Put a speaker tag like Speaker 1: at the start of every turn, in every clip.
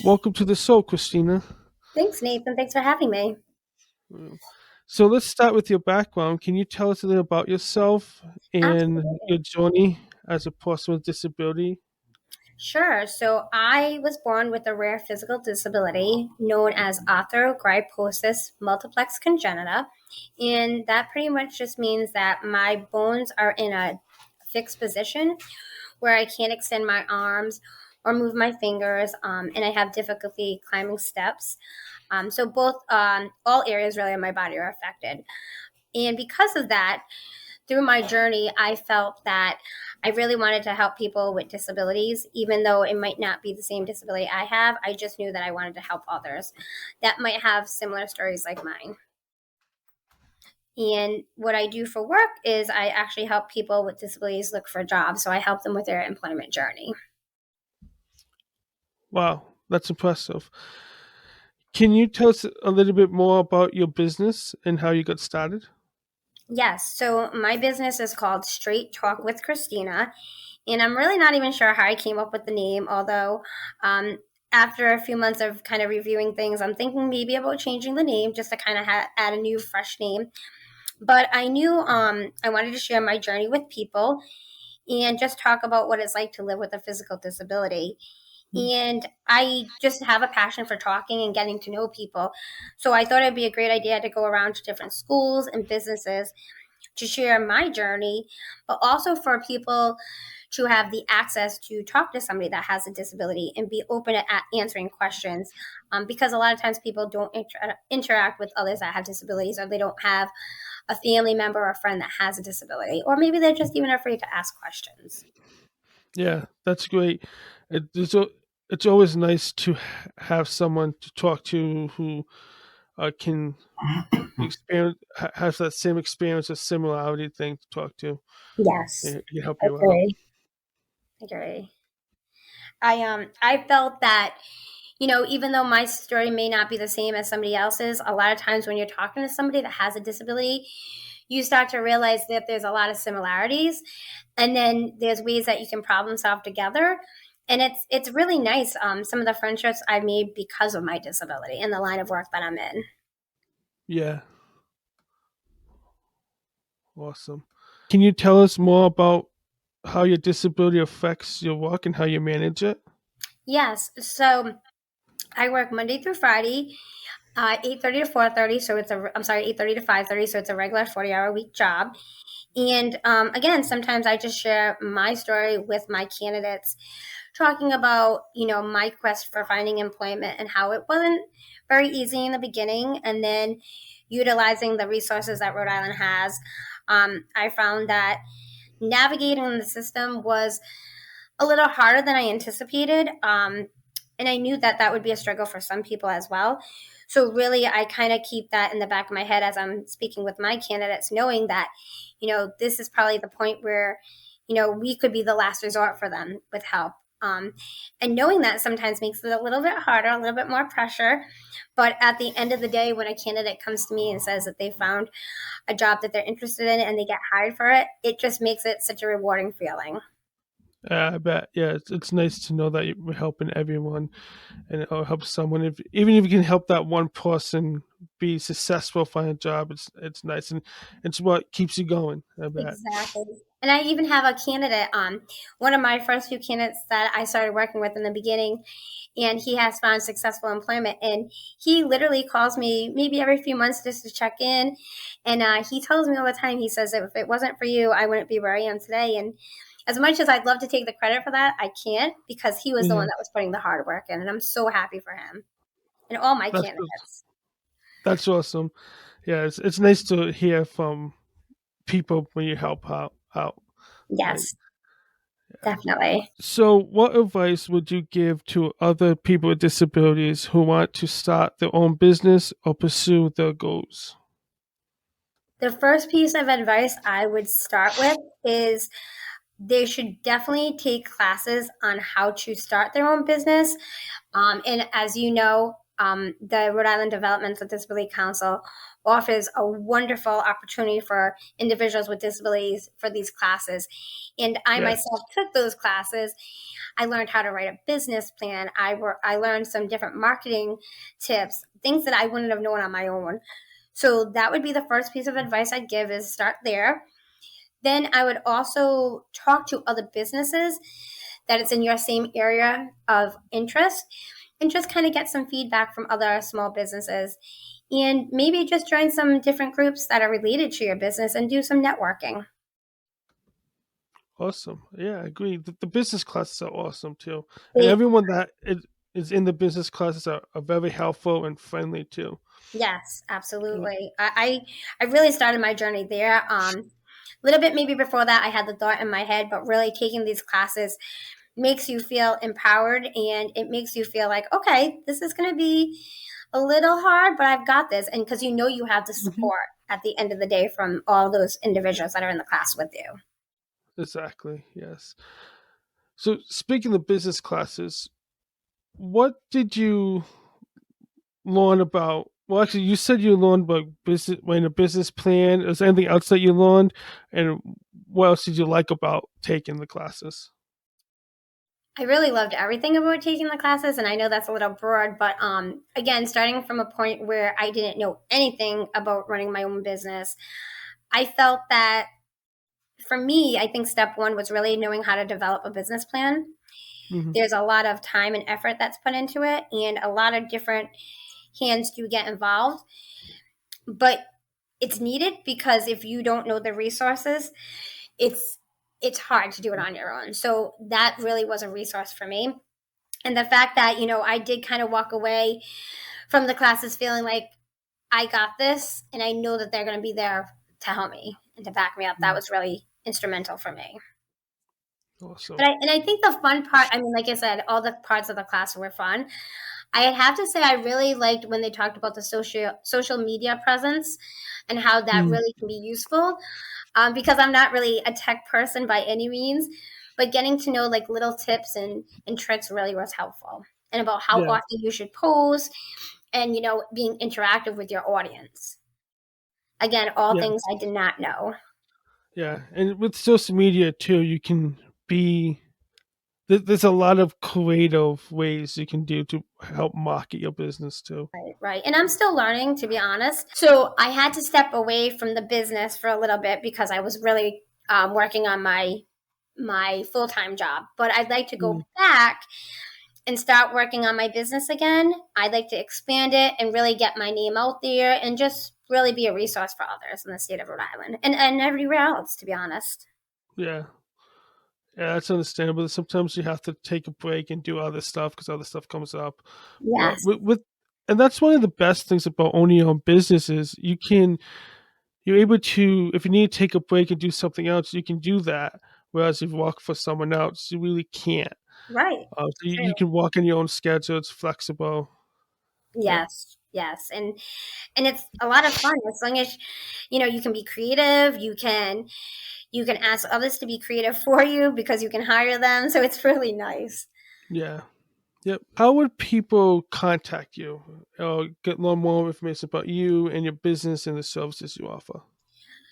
Speaker 1: Welcome to the show, Christina.
Speaker 2: Thanks, Nathan. Thanks for having me.
Speaker 1: Mm. So let's start with your background. Can you tell us a little about yourself and your
Speaker 2: Absolutely.
Speaker 1: journey as a person with disability?
Speaker 2: Sure. So I was born with a rare physical disability known as arthrogryposis multiplex congenita. And that pretty much just means that my bones are in a fixed position where I can't extend my arms or move my fingers, and I have difficulty climbing steps. So both all areas really of my body are affected. And because of that, through my journey, I felt that I really wanted to help people with disabilities, even though it might not be the same disability I have. I just knew that I wanted to help others that might have similar stories like mine. And what I do for work is I actually help people with disabilities look for jobs. So I help them with their employment journey.
Speaker 1: Wow, that's impressive. Can you tell us a little bit more about your business and how you got started?
Speaker 2: Yes. So my business is called Straight Talk with Christina. And I'm really not even sure how I came up with the name, although after a few months of kind of reviewing things, I'm thinking maybe about changing the name just to kind of add a new, fresh name. But I knew I wanted to share my journey with people and just talk about what it's like to live with a physical disability. And I just have a passion for talking and getting to know people. So I thought it'd be a great idea to go around to different schools and businesses to share my journey, but also for people to have the access to talk to somebody that has a disability and be open at answering questions. Because a lot of times people don't interact with others that have disabilities, or they don't have a family member or a friend that has a disability, or maybe they're just even afraid to ask questions.
Speaker 1: Yeah, that's great. It's always nice to have someone to talk to who can experience has that same experience, a similarity thing to talk to
Speaker 2: Yes,
Speaker 1: and can help you out.
Speaker 2: agree. Agree. I felt that, even though my story may not be the same as somebody else's, a lot of times when you're talking to somebody that has a disability, you start to realize that there's a lot of similarities, and then there's ways that you can problem solve together. And it's really nice. Some of the friendships I've made because of my disability and the line of work that I'm in.
Speaker 1: Yeah, awesome. Can you tell us more about how your disability affects your work and how you manage it?
Speaker 2: Yes. So I work Monday through Friday, 8:30 to 4:30. So I'm sorry, 8:30 to 5:30. So it's a regular 40-hour week job. And again, sometimes I just share my story with my candidates, talking about, my quest for finding employment and how it wasn't very easy in the beginning. And then utilizing the resources that Rhode Island has. I found that navigating the system was a little harder than I anticipated. And I knew that that would be a struggle for some people as well. So really, I kind of keep that in the back of my head as I'm speaking with my candidates, knowing that, this is probably the point where, we could be the last resort for them with help. And knowing that sometimes makes it a little bit harder, a little bit more pressure. But at the end of the day, when a candidate comes to me and says that they found a job that they're interested in and they get hired for it, it just makes it such a rewarding feeling.
Speaker 1: I bet. Yeah, it's nice to know that you're helping everyone and it'll help someone. If even if you can help that one person be successful, find a job, it's nice and it's what keeps you going. I bet.
Speaker 2: Exactly. And I even have a candidate, one of my first few candidates that I started working with in the beginning, and he has found successful employment. And he literally calls me maybe every few months just to check in. And he tells me all the time, he says, if it wasn't for you, I wouldn't be where I am today. And as much as I'd love to take the credit for that, I can't, because he was the one
Speaker 1: Yeah,
Speaker 2: that was putting the hard work in. And I'm so happy for him and all my
Speaker 1: that's
Speaker 2: candidates.
Speaker 1: that's awesome. Yeah, it's nice to hear from people when you help out. Like,
Speaker 2: Yes, definitely.
Speaker 1: so, what advice would you give to other people with disabilities who want to start their own business or pursue their goals?
Speaker 2: The first piece of advice I would start with is they should definitely take classes on how to start their own business. And as you know, the Rhode Island Developmental Disability Council offers a wonderful opportunity for individuals with disabilities for these classes. And I
Speaker 1: Yes.
Speaker 2: myself took those classes. I learned how to write a business plan. I learned some different marketing tips, things that I wouldn't have known on my own. So that would be the first piece of advice I'd give, is start there. Then I would also talk to other businesses that it's in your same area of interest, and just kind of get some feedback from other small businesses, and maybe just join some different groups that are related to your business and do some networking.
Speaker 1: Awesome. Yeah, I agree. The business classes are awesome too, and
Speaker 2: They,
Speaker 1: everyone that is in the business classes are very helpful and friendly too.
Speaker 2: yes,
Speaker 1: Yeah.
Speaker 2: absolutely. I really started my journey there. A little bit maybe before that, I had the thought in my head, but really taking these classes makes you feel empowered, and it makes you feel like, okay, this is going to be a little hard, but I've got this. And because you know you have the
Speaker 1: Hmm.
Speaker 2: support at the end of the day from all those individuals that are in the class with you.
Speaker 1: Exactly. Yes. So speaking of business classes, what did you learn about? Well, actually, you said you learned about business, when a business plan. Is there anything else that you learned, and what else did you like about taking the classes?
Speaker 2: I really loved everything about taking the classes, and I know that's a little broad, but again, starting from a point where I didn't know anything about running my own business, I felt that for me, I think step one was really knowing how to develop a business plan.
Speaker 1: Hmm.
Speaker 2: There's a lot of time and effort that's put into it, and a lot of different hands do get involved, but it's needed, because if you don't know the resources, it's it's hard to do it on your own. So that really was a resource for me. And the fact that, I did kind of walk away from the classes feeling like I got this, and I know that they're going to be there to help me and to back me up. That was really instrumental for me.
Speaker 1: Awesome.
Speaker 2: And I think the fun part, I mean, like I said, all the parts of the class were fun. I have to say I really liked when they talked about the social media presence and how that
Speaker 1: Mm.
Speaker 2: really can be useful. Because I'm not really a tech person by any means, but getting to know like little tips and tricks really was helpful, and about how
Speaker 1: Yeah.
Speaker 2: often you should post, and being interactive with your audience. Again, all
Speaker 1: Yeah.
Speaker 2: things I did not know.
Speaker 1: Yeah. And with social media too, you can be there's a lot of creative ways you can do to help market your business too.
Speaker 2: Right, right. And I'm still learning, to be honest. So I had to step away from the business for a little bit because I was really working on my full time job. But I'd like to
Speaker 1: Mm.
Speaker 2: go back and start working on my business again. I'd like to expand it and really get my name out there and just really be a resource for others in the state of Rhode Island and everywhere else, to be honest.
Speaker 1: Yeah. Yeah, that's understandable. Sometimes you have to take a break and do other stuff because other stuff comes up. But
Speaker 2: Yes,
Speaker 1: and that's one of the best things about owning your own business is you're able to, if you need to take a break and do something else, you can do that. Whereas if you work for someone else, you really can't.
Speaker 2: right.
Speaker 1: So you
Speaker 2: True.
Speaker 1: can walk in your own schedule. It's flexible. Yep.
Speaker 2: Yes, yes. And it's a lot of fun as long as you can be creative, you can ask others to be creative for you because you can hire them. So it's really nice.
Speaker 1: Yeah. Yep. How would people contact you or get learn more information about you and your business and the services you offer?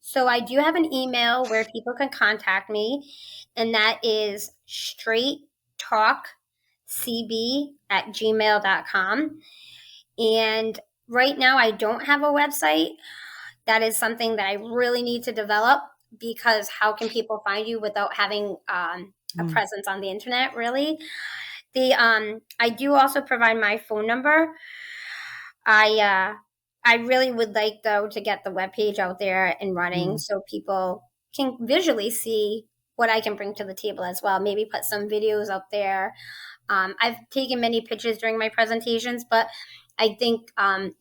Speaker 2: So I do have an email where people can contact me, and that is straighttalkcb@gmail.com. And right now I don't have a website. That is something that I really need to develop, because how can people find you without having a
Speaker 1: Mm.
Speaker 2: presence on the internet, really? I do also provide my phone number. I really would like, though, to get the webpage out there and running
Speaker 1: Mm.
Speaker 2: so people can visually see what I can bring to the table as well. Maybe put some videos up there. I've taken many pictures during my presentations, but I think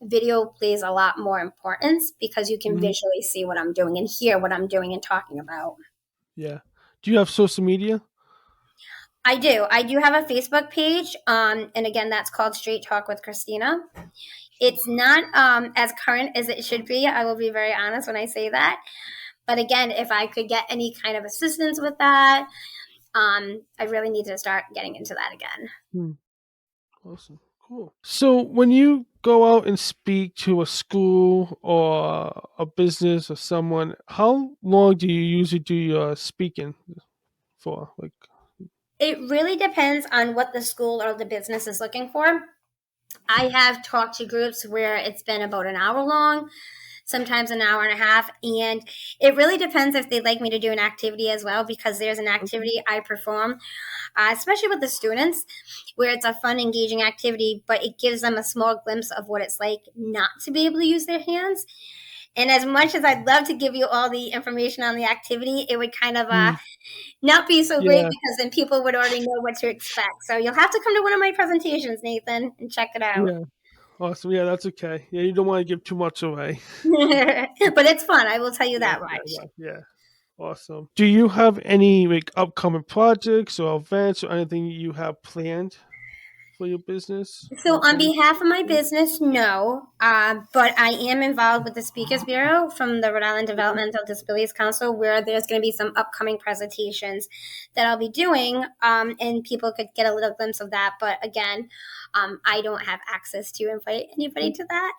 Speaker 2: video plays a lot more importance, because you can
Speaker 1: Mhm.
Speaker 2: visually see what I'm doing and hear what I'm doing and talking about.
Speaker 1: Yeah. Do you have social media?
Speaker 2: I do. I do have a Facebook page, and again, that's called Straight Talk with Christina. It's not as current as it should be. I will be very honest when I say that. But again, if I could get any kind of assistance with that, I really need to start getting into that again.
Speaker 1: Mm. Awesome. Cool. So when you go out and speak to a school or a business or someone, how long do you usually do your speaking for? Like,
Speaker 2: It really depends on what the school or the business is looking for. I have talked to groups where it's been about an hour long, sometimes an hour and a half. And it really depends if they'd like me to do an activity as well, because there's an
Speaker 1: okay.
Speaker 2: activity I perform, especially with the students, where it's a fun, engaging activity, but it gives them a small glimpse of what it's like not to be able to use their hands. And as much as I'd love to give you all the information on the activity, it would kind of
Speaker 1: Mm,
Speaker 2: not be so great,
Speaker 1: yeah,
Speaker 2: because then people would already know what to expect. So you'll have to come to one of my presentations, Nathan, and check it out.
Speaker 1: yeah. Awesome. Yeah, that's okay. Yeah, you don't want to give too much away.
Speaker 2: But it's fun, I will tell you
Speaker 1: Yeah,
Speaker 2: that
Speaker 1: yeah,
Speaker 2: much.
Speaker 1: yeah, yeah. Awesome. Do you have any like upcoming projects or events or anything you have planned for your business
Speaker 2: So,
Speaker 1: in
Speaker 2: on behalf of my
Speaker 1: 2023?
Speaker 2: business, no, but I am involved with the Speakers Bureau from the Rhode Island
Speaker 1: Okay.
Speaker 2: Developmental Disabilities Council, where there's going to be some upcoming presentations that I'll be doing, and people could get a little glimpse of that. But again, I don't have access to invite anybody to that.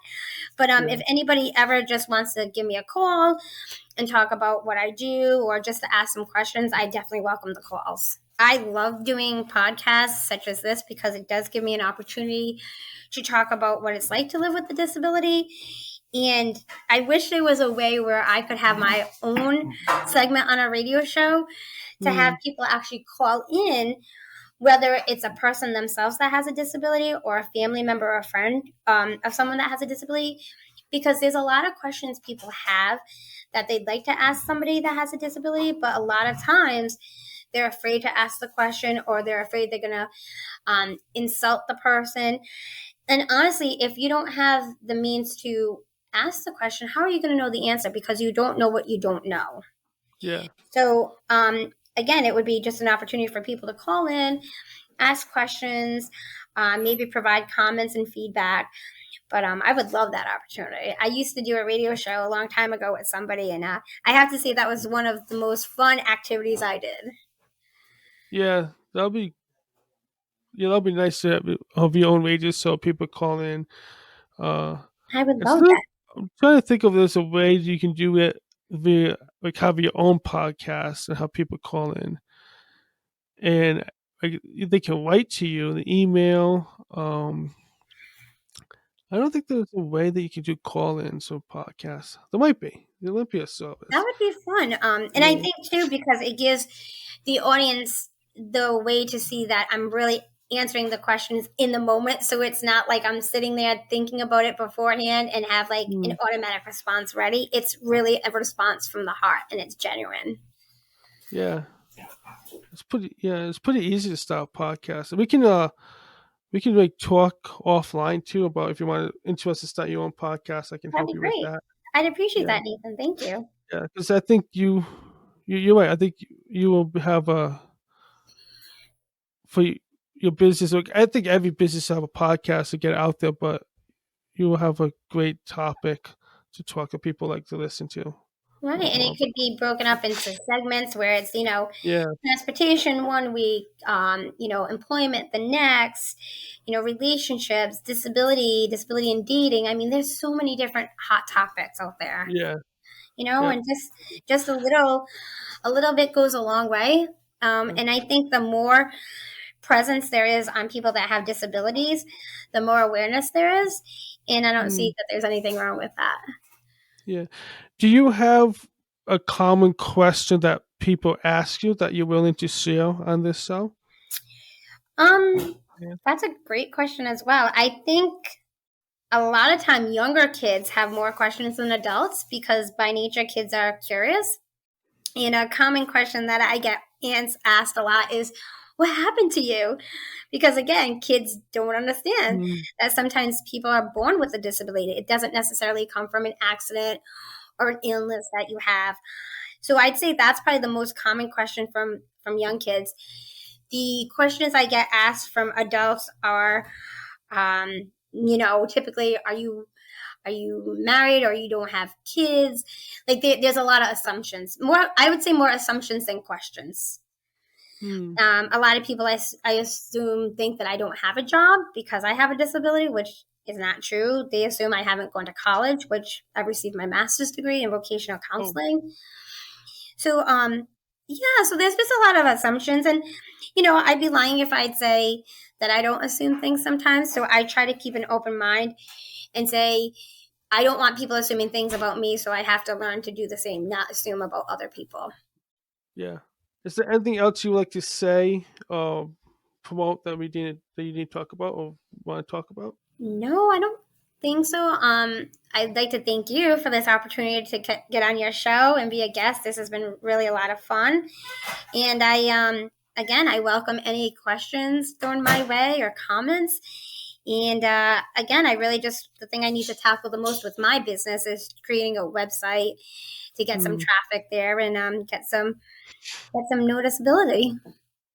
Speaker 2: But
Speaker 1: Yeah.
Speaker 2: if anybody ever just wants to give me a call and talk about what I do, or just to ask some questions, I definitely welcome the calls. I love doing podcasts such as this, because it does give me an opportunity to talk about what it's like to live with a disability. And I wish there was a way where I could have my own segment on a radio show, to have
Speaker 1: Mm,
Speaker 2: people actually call in, whether it's a person themselves that has a disability, or a family member or a friend of someone that has a disability. Because there's a lot of questions people have that they'd like to ask somebody that has a disability, but a lot of times they're afraid to ask the question, or they're afraid they're going to insult the person. And honestly, if you don't have the means to ask the question, how are you going to know the answer? Because you don't know what you don't know.
Speaker 1: yeah.
Speaker 2: So, again, it would be just an opportunity for people to call in, ask questions, maybe provide comments and feedback. But I would love that opportunity. I used to do a radio show a long time ago with somebody, and I have to say that was one of the most fun activities I did.
Speaker 1: Yeah. That'll be nice to have your own wages so people call in. Uh,
Speaker 2: I would
Speaker 1: it's
Speaker 2: love
Speaker 1: not.
Speaker 2: that.
Speaker 1: I'm trying to think of there's a way you can do it via like have your own podcast and have people call in, and like they can write to you the email. I don't think there's a way that you can do call-ins or podcasts. There might be a
Speaker 2: That
Speaker 1: service.
Speaker 2: would be fun. And I
Speaker 1: Yeah.
Speaker 2: think too, because it gives the audience the way to see that I'm really answering the questions in the moment. So it's not like I'm sitting there thinking about it beforehand and have like an
Speaker 1: Mm,
Speaker 2: automatic response ready. It's really a response from the heart, and it's genuine.
Speaker 1: yeah. It's pretty easy to start a podcast. We can like talk offline too about if you want to interested to start your own podcast, I can
Speaker 2: That'd
Speaker 1: help
Speaker 2: be
Speaker 1: you with
Speaker 2: great.
Speaker 1: that.
Speaker 2: I'd appreciate
Speaker 1: Yeah.
Speaker 2: that, Nathan. Thank you.
Speaker 1: Yeah, because I think you're right. I think you will have a for your business. Like, I think every business have a podcast to get out there, but you will have a great topic to talk to people like to listen to
Speaker 2: Right. And
Speaker 1: more
Speaker 2: it could
Speaker 1: about.
Speaker 2: be broken up into segments where it's,
Speaker 1: Yeah,
Speaker 2: transportation one week, employment the next, relationships, disability and dating. I mean, there's so many different hot topics out there,
Speaker 1: yeah, yeah.
Speaker 2: and just a little bit goes a long way. And I think the more presence there is on people that have disabilities, the more awareness there is. And I don't see
Speaker 1: Mm,
Speaker 2: that there's anything wrong with that.
Speaker 1: yeah. Do you have a common question that people ask you that you're willing to share on this show?
Speaker 2: Um,
Speaker 1: Yeah.
Speaker 2: that's a great question as well. I think a lot of time younger kids have more questions than adults, because by nature kids are curious. And a common question that I get asked a lot is, what happened to you? Because again, kids don't understand
Speaker 1: Mm,
Speaker 2: that sometimes people are born with a disability. It doesn't necessarily come from an accident or an illness that you have. So I'd say that's probably the most common question from young kids. The questions I get asked from adults are, typically, are you married, or you don't have kids? Like there's a lot of assumptions. More, I would say, more assumptions than questions.
Speaker 1: Hmm.
Speaker 2: A lot of people, I assume, think that I don't have a job because I have a disability, which is not true. They assume I haven't gone to college, which I received my master's degree in vocational
Speaker 1: Oh,
Speaker 2: counseling. So, yeah, so there's just a lot of assumptions. And, I'd be lying if I'd say that I don't assume things sometimes. So I try to keep an open mind and say, I don't want people assuming things about me, so I have to learn to do the same, not assume about other people.
Speaker 1: yeah. Is there anything else you would like to say, promote that you didn't talk about or want to talk about?
Speaker 2: No, I don't think so. I'd like to thank you for this opportunity to get on your show and be a guest. This has been really a lot of fun. And again, I welcome any questions thrown my way or comments. And again, I really just, the thing I need to tackle the most with my business is creating a website to get some
Speaker 1: Hmm.
Speaker 2: traffic there and get some noticeability.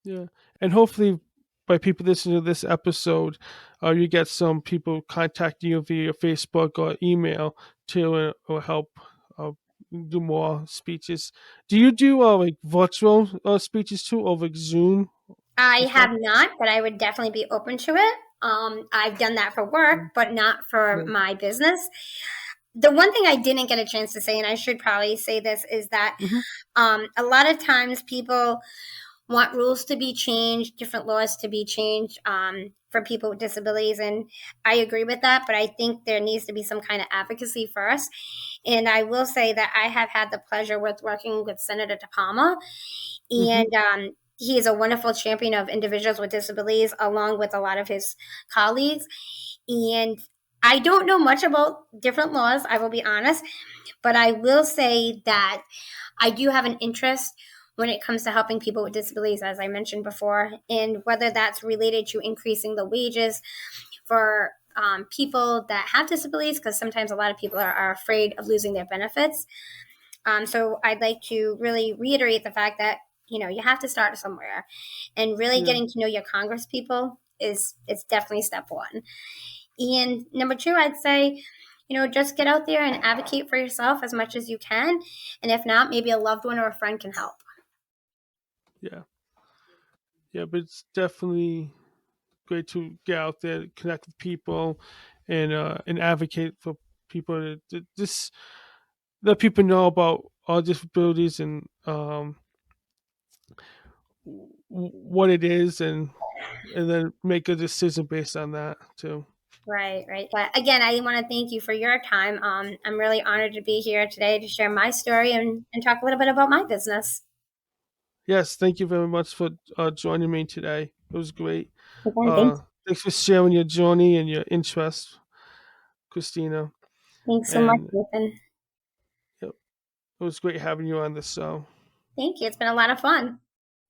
Speaker 1: Yeah, and hopefully, by people listening to this episode, you get some people contact you via Facebook or email to or help uh, do more speeches. Do you do like virtual speeches too over Zoom
Speaker 2: I
Speaker 1: and
Speaker 2: have
Speaker 1: stuff?
Speaker 2: not, but I would definitely be open to it. I've done that for work,
Speaker 1: Mm.
Speaker 2: but not for
Speaker 1: Yeah.
Speaker 2: my business. The one thing I didn't get a chance to say, and I should probably say this, is that
Speaker 1: Hmm.
Speaker 2: a lot of times people want rules to be changed, different laws to be changed for people with disabilities. And I agree with that, but I think there needs to be some kind of advocacy first. And I will say that I have had the pleasure with working with Senator DePalma,
Speaker 1: Hmm.
Speaker 2: and he is a wonderful champion of individuals with disabilities, along with a lot of his colleagues. And I don't know much about different laws, I will be honest, but I will say that I do have an interest when it comes to helping people with disabilities, as I mentioned before, and whether that's related to increasing the wages for people that have disabilities, because sometimes a lot of people are afraid of losing their benefits. So I'd like to really reiterate the fact that you have to start somewhere, and really
Speaker 1: Yeah,
Speaker 2: getting to know your Congress people is definitely step one. And number two, I'd say, just get out there and advocate for yourself as much as you can. And if not, maybe a loved one or a friend can help.
Speaker 1: yeah, yeah. But it's definitely great to get out there, connect with people, and advocate for people to just let people know about all disabilities and what it is, and then make a decision based on that too.
Speaker 2: Right, right. But again, I want to thank you for your time. I'm really honored to be here today to share my story and talk a little bit about my business.
Speaker 1: Yes, thank you very much for joining me today. It was great.
Speaker 2: Again, thanks.
Speaker 1: Thanks for sharing your journey and your interests, Christina.
Speaker 2: Thanks so much,
Speaker 1: And
Speaker 2: Nathan.
Speaker 1: yep, it was great having you on the show.
Speaker 2: Thank you. It's been a lot of fun.